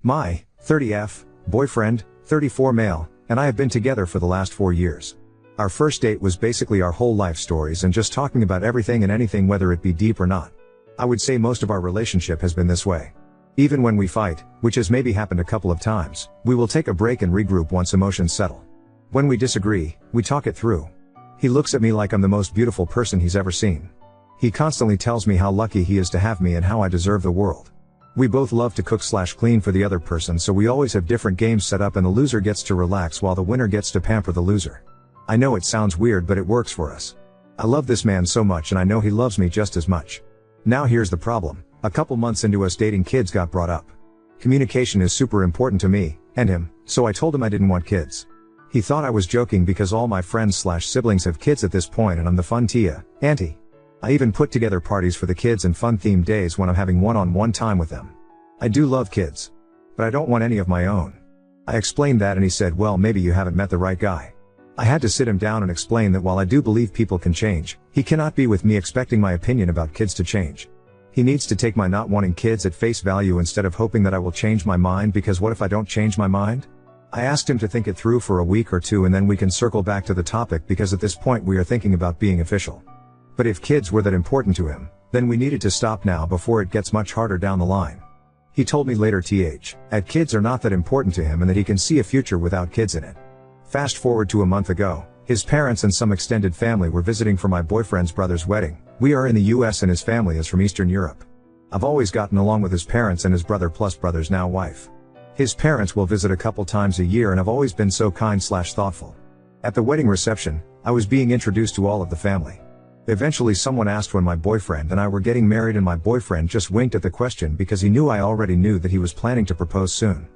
My 30F boyfriend, 34 male, and I have been together for the last 4 years. Our first date was basically our whole life stories and just talking about everything and anything, whether it be deep or not. I would say most of our relationship has been this way. Even when we fight, which has maybe happened a couple of times, we will take a break and regroup once emotions settle. When we disagree, we talk it through. He looks at me like I'm the most beautiful person he's ever seen. He constantly tells me how lucky he is to have me and how I deserve the world. We both love to cook/clean for the other person, so we always have different games set up and the loser gets to relax while the winner gets to pamper the loser. I know it sounds weird, but it works for us. I love this man so much and I know he loves me just as much. Now here's the problem. A couple months into us dating, kids got brought up. Communication is super important to me, and him, so I told him I didn't want kids. He thought I was joking because all my friends/siblings have kids at this point and I'm the fun tia, auntie. I even put together parties for the kids and fun-themed days when I'm having one-on-one time with them. I do love kids. But I don't want any of my own. I explained that and he said, well, maybe you haven't met the right guy. I had to sit him down and explain that while I do believe people can change, he cannot be with me expecting my opinion about kids to change. He needs to take my not wanting kids at face value instead of hoping that I will change my mind, because what if I don't change my mind? I asked him to think it through for a week or two and then we can circle back to the topic, because at this point we are thinking about being official. But if kids were that important to him, then we needed to stop now before it gets much harder down the line. He told me later that kids are not that important to him and that he can see a future without kids in it. Fast forward to a month ago, his parents and some extended family were visiting for my boyfriend's brother's wedding. We are in the US and his family is from Eastern Europe. I've always gotten along with his parents and his brother plus brother's now wife. His parents will visit a couple times a year and I've always been so kind/thoughtful. At the wedding reception, I was being introduced to all of the family. Eventually someone asked when my boyfriend and I were getting married and my boyfriend just winked at the question because he knew I already knew that he was planning to propose soon.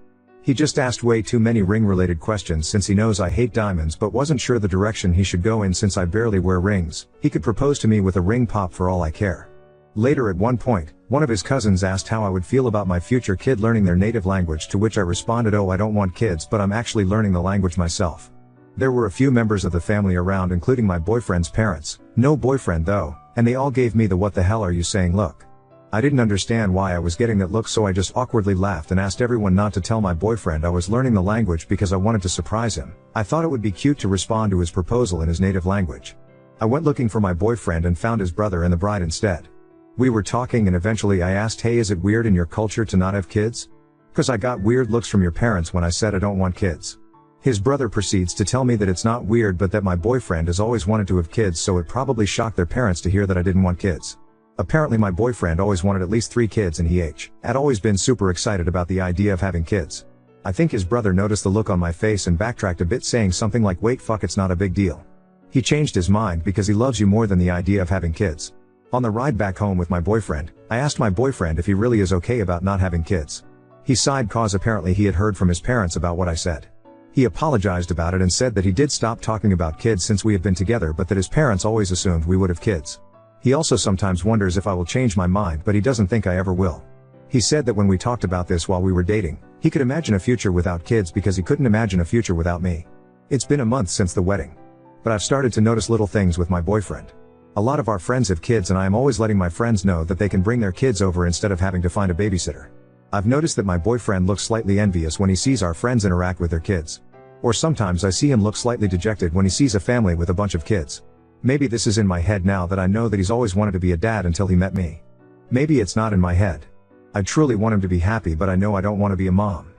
He just asked way too many ring-related questions since he knows I hate diamonds but wasn't sure the direction he should go in since I barely wear rings. He could propose to me with a ring pop for all I care. Later at one point, one of his cousins asked how I would feel about my future kid learning their native language, to which I responded, oh, I don't want kids, but I'm actually learning the language myself. There were a few members of the family around, including my boyfriend's parents, no boyfriend though, and they all gave me the what the hell are you saying look. I didn't understand why I was getting that look, so I just awkwardly laughed and asked everyone not to tell my boyfriend I was learning the language because I wanted to surprise him. I thought it would be cute to respond to his proposal in his native language. I went looking for my boyfriend and found his brother and the bride instead. We were talking and eventually I asked, hey, is it weird in your culture to not have kids? Because I got weird looks from your parents when I said I don't want kids. His brother proceeds to tell me that it's not weird but that my boyfriend has always wanted to have kids, so it probably shocked their parents to hear that I didn't want kids. Apparently my boyfriend always wanted at least 3 kids and he had always been super excited about the idea of having kids. I think his brother noticed the look on my face and backtracked a bit, saying something like, wait, fuck, it's not a big deal. He changed his mind because he loves you more than the idea of having kids. On the ride back home with my boyfriend, I asked my boyfriend if he really is okay about not having kids. He sighed cause apparently he had heard from his parents about what I said. He apologized about it and said that he did stop talking about kids since we had been together, but that his parents always assumed we would have kids. He also sometimes wonders if I will change my mind, but he doesn't think I ever will. He said that when we talked about this while we were dating, he could imagine a future without kids because he couldn't imagine a future without me. It's been a month since the wedding. But I've started to notice little things with my boyfriend. A lot of our friends have kids and I am always letting my friends know that they can bring their kids over instead of having to find a babysitter. I've noticed that my boyfriend looks slightly envious when he sees our friends interact with their kids. Or sometimes I see him look slightly dejected when he sees a family with a bunch of kids. Maybe this is in my head now that I know that he's always wanted to be a dad until he met me. Maybe it's not in my head. I truly want him to be happy, but I know I don't want to be a mom.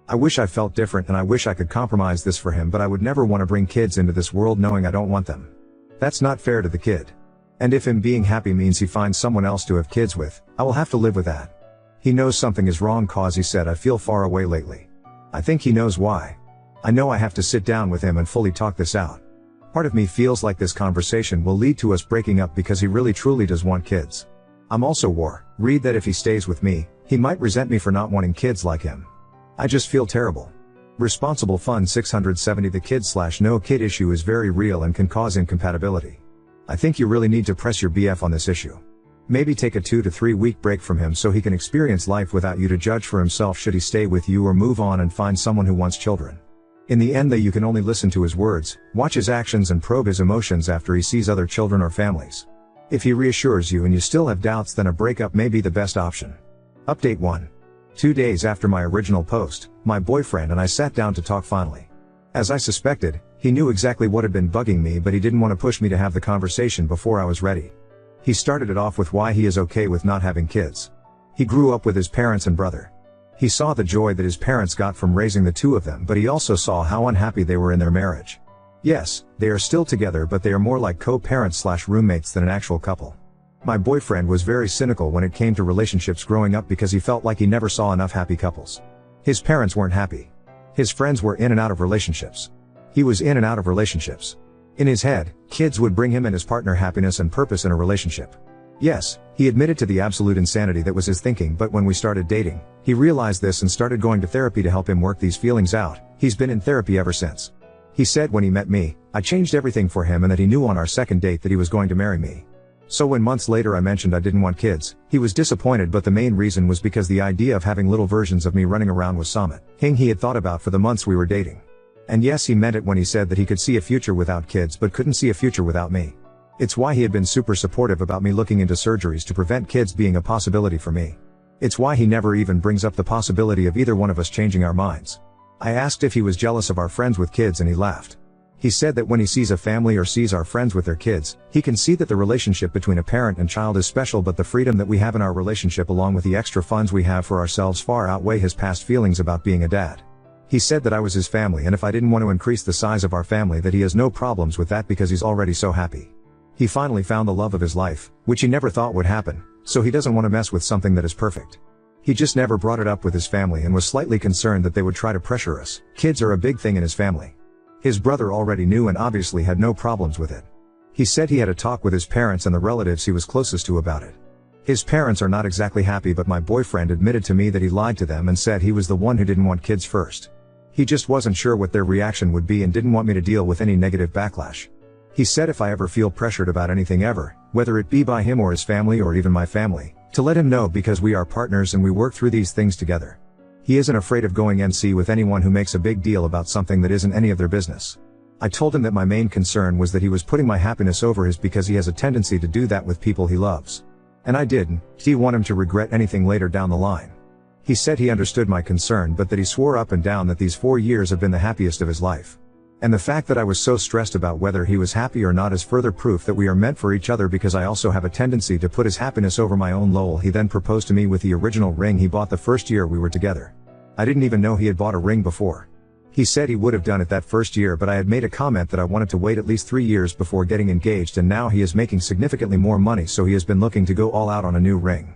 I wish I felt different and I wish I could compromise this for him, but I would never want to bring kids into this world knowing I don't want them. That's not fair to the kid. And if him being happy means he finds someone else to have kids with, I will have to live with that. He knows something is wrong cause he said I feel far away lately. I think he knows why. I know I have to sit down with him and fully talk this out. Part of me feels like this conversation will lead to us breaking up because he really truly does want kids. I'm also worried that if he stays with me, he might resent me for not wanting kids like him. I just feel terrible. Responsible Fun 670. The kid/no kid issue is very real and can cause incompatibility. I think you really need to press your BF on this issue. Maybe take a 2 to 3 week break from him so he can experience life without you to judge for himself should he stay with you, or move on and find someone who wants children. In the end, you can only listen to his words, watch his actions and probe his emotions after he sees other children or families. If he reassures you and you still have doubts, then a breakup may be the best option. Update 1. 2 days after my original post, my boyfriend and I sat down to talk finally. As I suspected, he knew exactly what had been bugging me, but he didn't want to push me to have the conversation before I was ready. He started it off with why he is okay with not having kids. He grew up with his parents and brother. He saw the joy that his parents got from raising the two of them, but he also saw how unhappy they were in their marriage. Yes, they are still together, but they are more like co-parents/roommates than an actual couple. My boyfriend was very cynical when it came to relationships growing up because he felt like he never saw enough happy couples. His parents weren't happy. His friends were in and out of relationships. He was in and out of relationships. In his head, kids would bring him and his partner happiness and purpose in a relationship. Yes, he admitted to the absolute insanity that was his thinking, but when we started dating, he realized this and started going to therapy to help him work these feelings out. He's been in therapy ever since. He said when he met me, I changed everything for him and that he knew on our second date that he was going to marry me. So when months later I mentioned I didn't want kids, he was disappointed, but the main reason was because the idea of having little versions of me running around was something he had thought about for the months we were dating. And yes, he meant it when he said that he could see a future without kids but couldn't see a future without me. It's why he had been super supportive about me looking into surgeries to prevent kids being a possibility for me. It's why he never even brings up the possibility of either one of us changing our minds. I asked if he was jealous of our friends with kids and he laughed. He said that when he sees a family or sees our friends with their kids, he can see that the relationship between a parent and child is special, but the freedom that we have in our relationship along with the extra funds we have for ourselves far outweigh his past feelings about being a dad. He said that I was his family and if I didn't want to increase the size of our family that he has no problems with that because he's already so happy. He finally found the love of his life, which he never thought would happen, so he doesn't want to mess with something that is perfect. He just never brought it up with his family and was slightly concerned that they would try to pressure us. Kids are a big thing in his family. His brother already knew and obviously had no problems with it. He said he had a talk with his parents and the relatives he was closest to about it. His parents are not exactly happy, but my boyfriend admitted to me that he lied to them and said he was the one who didn't want kids first. He just wasn't sure what their reaction would be and didn't want me to deal with any negative backlash. He said if I ever feel pressured about anything ever, whether it be by him or his family or even my family, to let him know because we are partners and we work through these things together. He isn't afraid of going NC with anyone who makes a big deal about something that isn't any of their business. I told him that my main concern was that he was putting my happiness over his because he has a tendency to do that with people he loves. And I didn't want him to regret anything later down the line. He said he understood my concern but that he swore up and down that these 4 years have been the happiest of his life. And the fact that I was so stressed about whether he was happy or not is further proof that we are meant for each other because I also have a tendency to put his happiness over my own. Lol. He then proposed to me with the original ring he bought the first year we were together. I didn't even know he had bought a ring before. He said he would have done it that first year, but I had made a comment that I wanted to wait at least 3 years before getting engaged, and now he is making significantly more money, so he has been looking to go all out on a new ring.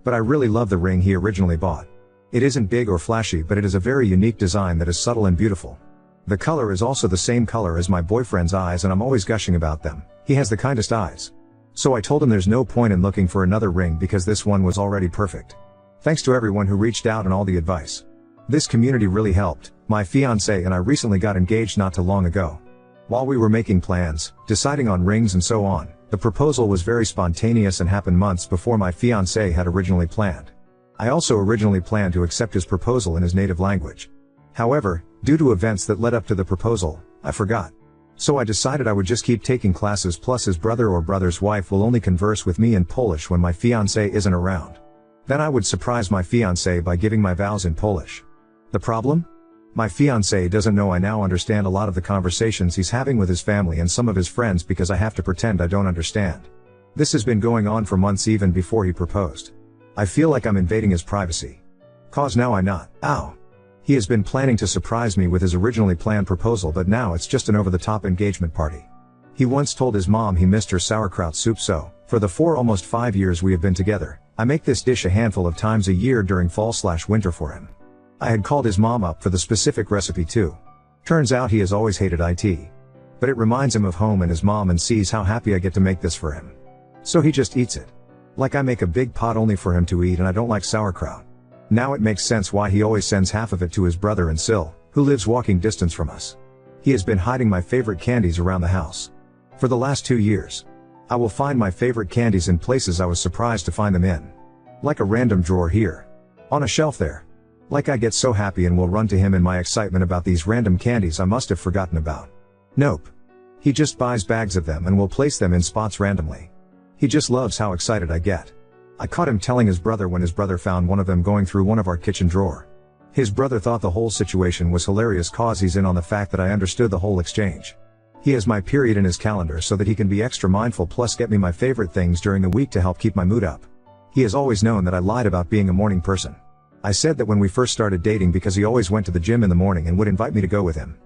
But I really love the ring he originally bought. It isn't big or flashy, but it is a very unique design that is subtle and beautiful. The color is also the same color as my boyfriend's eyes and I'm always gushing about them. He has the kindest eyes. So I told him there's no point in looking for another ring because this one was already perfect. Thanks to everyone who reached out and all the advice. This community really helped. My fiancé and I recently got engaged not too long ago. While we were making plans, deciding on rings and so on, the proposal was very spontaneous and happened months before my fiancé had originally planned. I also originally planned to accept his proposal in his native language. However, due to events that led up to the proposal, I forgot. So I decided I would just keep taking classes, plus his brother or brother's wife will only converse with me in Polish when my fiancé isn't around. Then I would surprise my fiancé by giving my vows in Polish. The problem? My fiancé doesn't know I now understand a lot of the conversations he's having with his family and some of his friends because I have to pretend I don't understand. This has been going on for months even before he proposed. I feel like I'm invading his privacy. Cause now I not. Ow. He has been planning to surprise me with his originally planned proposal, but now it's just an over-the-top engagement party. He once told his mom he missed her sauerkraut soup, so, for the almost 5 years we have been together, I make this dish a handful of times a year during fall/winter for him. I had called his mom up for the specific recipe too. Turns out he has always hated it. But it reminds him of home and his mom and sees how happy I get to make this for him. So he just eats it. Like I make a big pot only for him to eat and I don't like sauerkraut. Now it makes sense why he always sends half of it to his brother and Sil, who lives walking distance from us. He has been hiding my favorite candies around the house. For the last 2 years. I will find my favorite candies in places I was surprised to find them in. Like a random drawer here. On a shelf there. Like I get so happy and will run to him in my excitement about these random candies I must have forgotten about. Nope. He just buys bags of them and will place them in spots randomly. He just loves how excited I get. I caught him telling his brother when his brother found one of them going through one of our kitchen drawer. His brother thought the whole situation was hilarious cause he's in on the fact that I understood the whole exchange. He has my period in his calendar so that he can be extra mindful plus get me my favorite things during the week to help keep my mood up. He has always known that I lied about being a morning person. I said that when we first started dating because he always went to the gym in the morning and would invite me to go with him.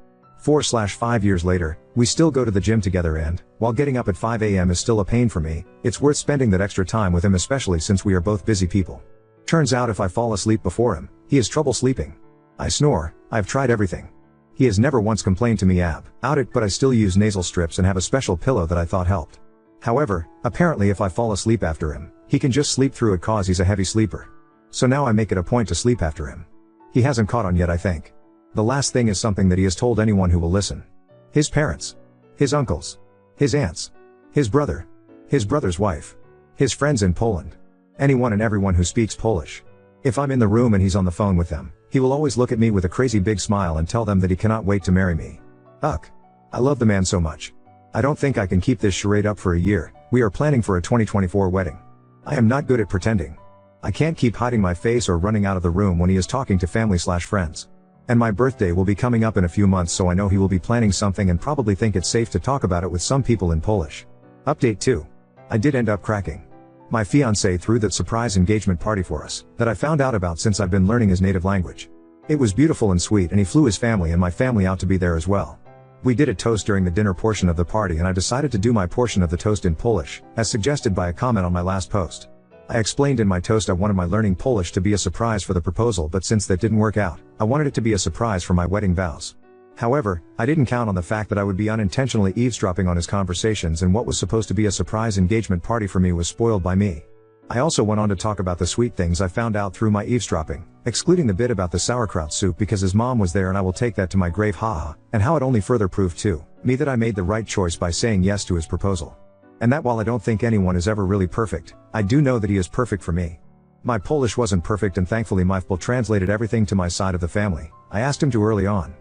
4/5 years later, we still go to the gym together and, while getting up at 5 a.m. is still a pain for me, it's worth spending that extra time with him especially since we are both busy people. Turns out if I fall asleep before him, he has trouble sleeping. I snore, I've tried everything. He has never once complained to me about it, but I still use nasal strips and have a special pillow that I thought helped. However, apparently if I fall asleep after him, he can just sleep through it cause he's a heavy sleeper. So now I make it a point to sleep after him. He hasn't caught on yet I think. The last thing is something that he has told anyone who will listen. His parents. His uncles. His aunts. His brother. His brother's wife. His friends in Poland. Anyone and everyone who speaks Polish. If I'm in the room and he's on the phone with them, he will always look at me with a crazy big smile and tell them that he cannot wait to marry me. Ugh. I love the man so much. I don't think I can keep this charade up for a year. We are planning for a 2024 wedding. I am not good at pretending. I can't keep hiding my face or running out of the room when he is talking to family/friends. And my birthday will be coming up in a few months so I know he will be planning something and probably think it's safe to talk about it with some people in Polish. Update 2. I did end up cracking. My fiancé threw that surprise engagement party for us, that I found out about since I've been learning his native language. It was beautiful and sweet and he flew his family and my family out to be there as well. We did a toast during the dinner portion of the party and I decided to do my portion of the toast in Polish, as suggested by a comment on my last post. I explained in my toast I wanted my learning Polish to be a surprise for the proposal, but since that didn't work out, I wanted it to be a surprise for my wedding vows. However, I didn't count on the fact that I would be unintentionally eavesdropping on his conversations and what was supposed to be a surprise engagement party for me was spoiled by me. I also went on to talk about the sweet things I found out through my eavesdropping, excluding the bit about the sauerkraut soup because his mom was there and I will take that to my grave haha, and how it only further proved to me that I made the right choice by saying yes to his proposal. And that while I don't think anyone is ever really perfect, I do know that he is perfect for me. My Polish wasn't perfect and thankfully my FPL translated everything to my side of the family. I asked him to early on.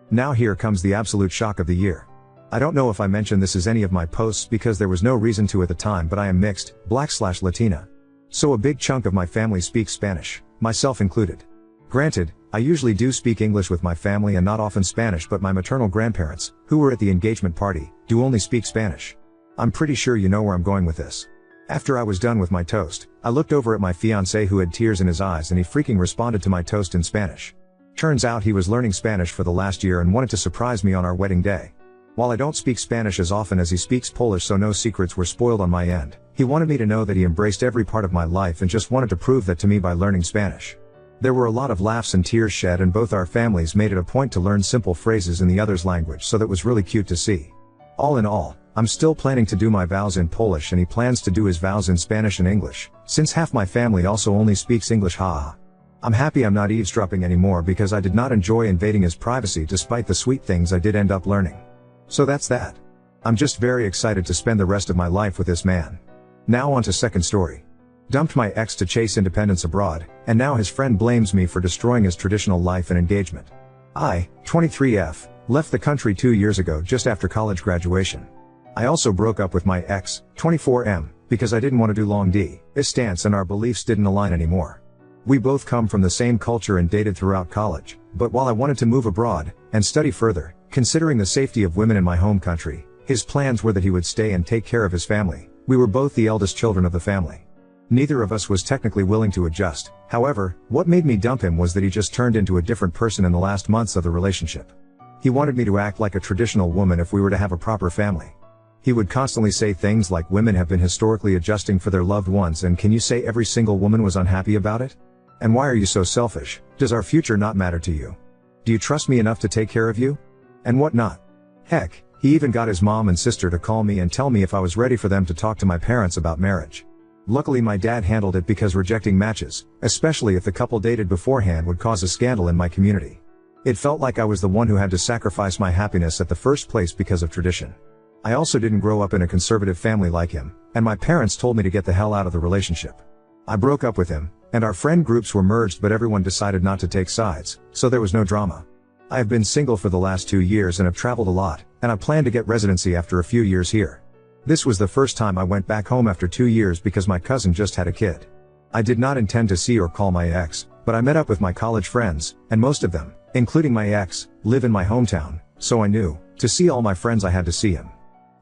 Now here comes the absolute shock of the year. I don't know if I mentioned this as any of my posts because there was no reason to at the time, but I am mixed, Black/Latina. So a big chunk of my family speaks Spanish, myself included. Granted, I usually do speak English with my family and not often Spanish, but my maternal grandparents, who were at the engagement party, do only speak Spanish. I'm pretty sure you know where I'm going with this. After I was done with my toast, I looked over at my fiancé who had tears in his eyes and he freaking responded to my toast in Spanish. Turns out he was learning Spanish for the last year and wanted to surprise me on our wedding day. While I don't speak Spanish as often as he speaks Polish, so no secrets were spoiled on my end, he wanted me to know that he embraced every part of my life and just wanted to prove that to me by learning Spanish. There were a lot of laughs and tears shed and both our families made it a point to learn simple phrases in the other's language, so that was really cute to see. All in all, I'm still planning to do my vows in Polish and he plans to do his vows in Spanish and English, since half my family also only speaks English haha. I'm happy I'm not eavesdropping anymore because I did not enjoy invading his privacy despite the sweet things I did end up learning. So that's that. I'm just very excited to spend the rest of my life with this man. Now on to second story. Dumped my ex to chase independence abroad, and now his friend blames me for destroying his traditional life and engagement. I, 23F, left the country 2 years ago just after college graduation. I also broke up with my ex, 24M, because I didn't want to do long distance and our beliefs didn't align anymore. We both come from the same culture and dated throughout college, but while I wanted to move abroad and study further, considering the safety of women in my home country, his plans were that he would stay and take care of his family. We were both the eldest children of the family. Neither of us was technically willing to adjust. However, what made me dump him was that he just turned into a different person in the last months of the relationship. He wanted me to act like a traditional woman if we were to have a proper family. He would constantly say things like women have been historically adjusting for their loved ones, and can you say every single woman was unhappy about it? And why are you so selfish? Does our future not matter to you? Do you trust me enough to take care of you? And what not? Heck, he even got his mom and sister to call me and tell me if I was ready for them to talk to my parents about marriage. Luckily my dad handled it because rejecting matches, especially if the couple dated beforehand, would cause a scandal in my community. It felt like I was the one who had to sacrifice my happiness at the first place because of tradition. I also didn't grow up in a conservative family like him, and my parents told me to get the hell out of the relationship. I broke up with him, and our friend groups were merged, but everyone decided not to take sides, so there was no drama. I have been single for the last 2 years and have traveled a lot, and I plan to get residency after a few years here. This was the first time I went back home after 2 years because my cousin just had a kid. I did not intend to see or call my ex, but I met up with my college friends, and most of them, including my ex, live in my hometown, so I knew, to see all my friends I had to see him.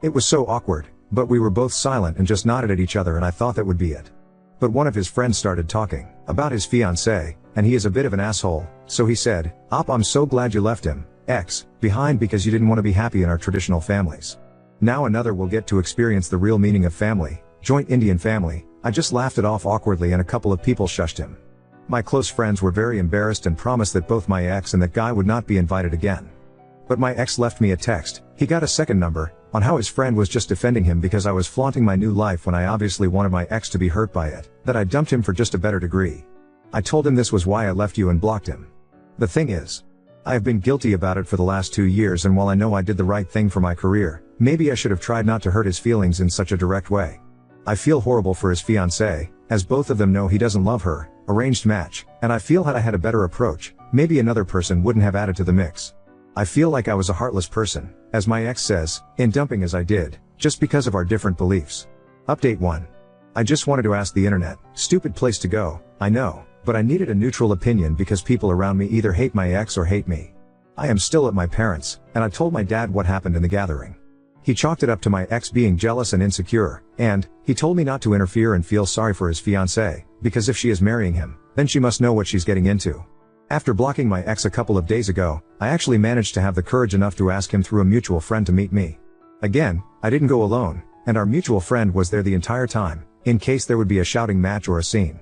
It was so awkward, but we were both silent and just nodded at each other, and I thought that would be it. But one of his friends started talking about his fiancée, and he is a bit of an asshole, so he said, I'm so glad you left him, ex, behind because you didn't want to be happy in our traditional families. Now another will get to experience the real meaning of family, joint Indian family. I just laughed it off awkwardly and a couple of people shushed him. My close friends were very embarrassed and promised that both my ex and that guy would not be invited again. But my ex left me a text, he got a second number, on how his friend was just defending him because I was flaunting my new life when I obviously wanted my ex to be hurt by it, that I dumped him for just a better degree. I told him this was why I left you and blocked him. The thing is, I have been guilty about it for the last 2 years, and while I know I did the right thing for my career, maybe I should have tried not to hurt his feelings in such a direct way. I feel horrible for his fiancée, as both of them know he doesn't love her, arranged match, and I feel had I had a better approach, maybe another person wouldn't have added to the mix. I feel like I was a heartless person, as my ex says, in dumping as I did, just because of our different beliefs. Update 1. I just wanted to ask the internet, stupid place to go, I know, but I needed a neutral opinion because people around me either hate my ex or hate me. I am still at my parents', and I told my dad what happened in the gathering. He chalked it up to my ex being jealous and insecure, and he told me not to interfere and feel sorry for his fiancée, because if she is marrying him, then she must know what she's getting into. After blocking my ex a couple of days ago, I actually managed to have the courage enough to ask him through a mutual friend to meet me. Again, I didn't go alone, and our mutual friend was there the entire time, in case there would be a shouting match or a scene.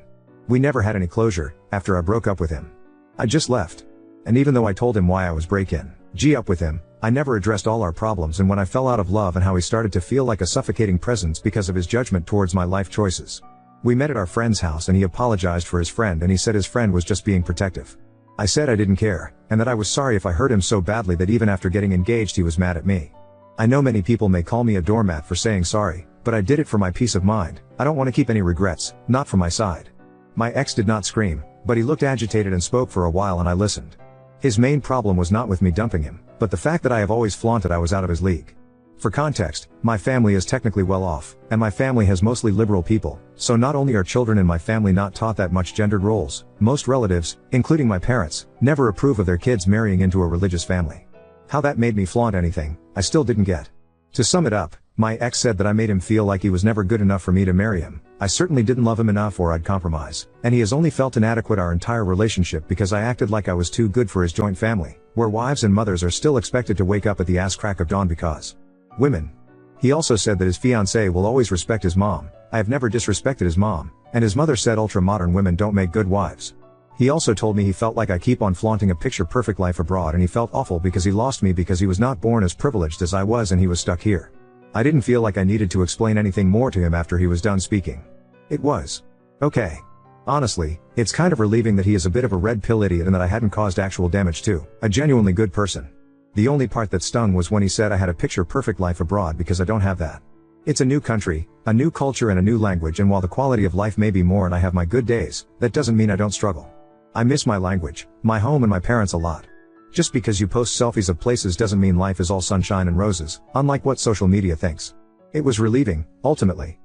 We never had any closure, after I broke up with him. I just left. And even though I told him why I was up with him, I never addressed all our problems and when I fell out of love and how he started to feel like a suffocating presence because of his judgment towards my life choices. We met at our friend's house and he apologized for his friend and he said his friend was just being protective. I said I didn't care, and that I was sorry if I hurt him so badly that even after getting engaged he was mad at me. I know many people may call me a doormat for saying sorry, but I did it for my peace of mind. I don't want to keep any regrets, not from my side. My ex did not scream, but he looked agitated and spoke for a while and I listened. His main problem was not with me dumping him, but the fact that I have always flaunted I was out of his league. For context, my family is technically well off, and my family has mostly liberal people, so not only are children in my family not taught that much gendered roles, most relatives, including my parents, never approve of their kids marrying into a religious family. How that made me flaunt anything, I still didn't get. To sum it up, my ex said that I made him feel like he was never good enough for me to marry him. I certainly didn't love him enough or I'd compromise, and he has only felt inadequate our entire relationship because I acted like I was too good for his joint family, where wives and mothers are still expected to wake up at the ass crack of dawn because women. He also said that his fiancée will always respect his mom. I have never disrespected his mom, and his mother said ultra-modern women don't make good wives. He also told me he felt like I keep on flaunting a picture-perfect life abroad and he felt awful because he lost me because he was not born as privileged as I was and he was stuck here. I didn't feel like I needed to explain anything more to him after he was done speaking. It was okay. Honestly, it's kind of relieving that he is a bit of a red pill idiot and that I hadn't caused actual damage to a genuinely good person. The only part that stung was when he said I had a picture-perfect life abroad because I don't have that. It's a new country, a new culture and a new language, and while the quality of life may be more and I have my good days, that doesn't mean I don't struggle. I miss my language, my home and my parents a lot. Just because you post selfies of places doesn't mean life is all sunshine and roses, unlike what social media thinks. It was relieving, ultimately.